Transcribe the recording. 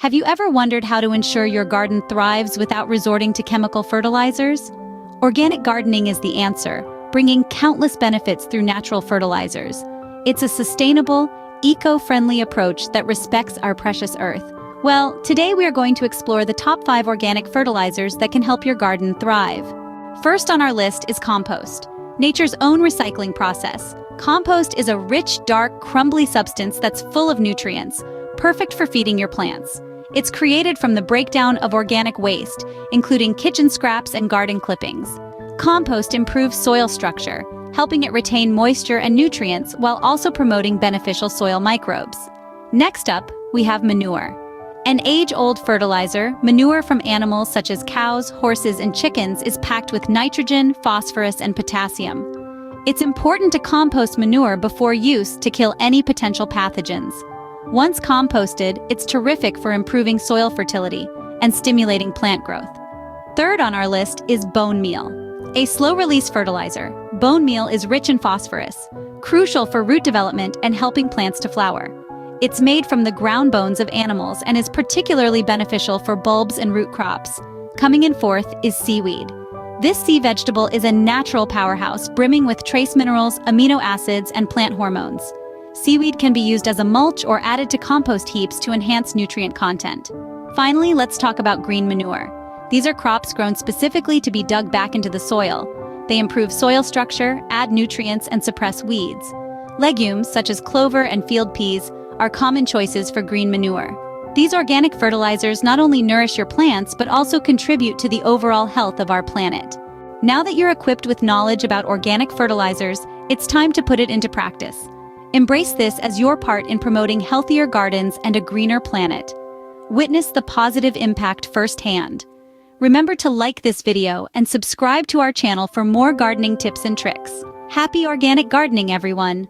Have you ever wondered how to ensure your garden thrives without resorting to chemical fertilizers? Organic gardening is the answer, bringing countless benefits through natural fertilizers. It's a sustainable, eco-friendly approach that respects our precious earth. Well, today we are going to explore the top 5 organic fertilizers that can help your garden thrive. First on our list is compost, nature's own recycling process. Compost is a rich, dark, crumbly substance that's full of nutrients, perfect for feeding your plants. It's created from the breakdown of organic waste, including kitchen scraps and garden clippings. Compost improves soil structure, helping it retain moisture and nutrients while also promoting beneficial soil microbes. Next up, we have manure. An age-old fertilizer, manure from animals such as cows, horses, and chickens is packed with nitrogen, phosphorus, and potassium. It's important to compost manure before use to kill any potential pathogens. Once composted, it's terrific for improving soil fertility and stimulating plant growth. Third on our list is bone meal. A slow-release fertilizer, bone meal is rich in phosphorus, crucial for root development and helping plants to flower. It's made from the ground bones of animals and is particularly beneficial for bulbs and root crops. Coming in fourth is seaweed. This sea vegetable is a natural powerhouse brimming with trace minerals, amino acids, and plant hormones. Seaweed can be used as a mulch or added to compost heaps to enhance nutrient content. Finally, let's talk about green manure. These are crops grown specifically to be dug back into the soil. They improve soil structure, add nutrients, and suppress weeds. Legumes, such as clover and field peas, are common choices for green manure. These organic fertilizers not only nourish your plants, but also contribute to the overall health of our planet. Now that you're equipped with knowledge about organic fertilizers, it's time to put it into practice. Embrace this as your part in promoting healthier gardens and a greener planet. Witness the positive impact firsthand. Remember to like this video and subscribe to our channel for more gardening tips and tricks. Happy organic gardening, everyone!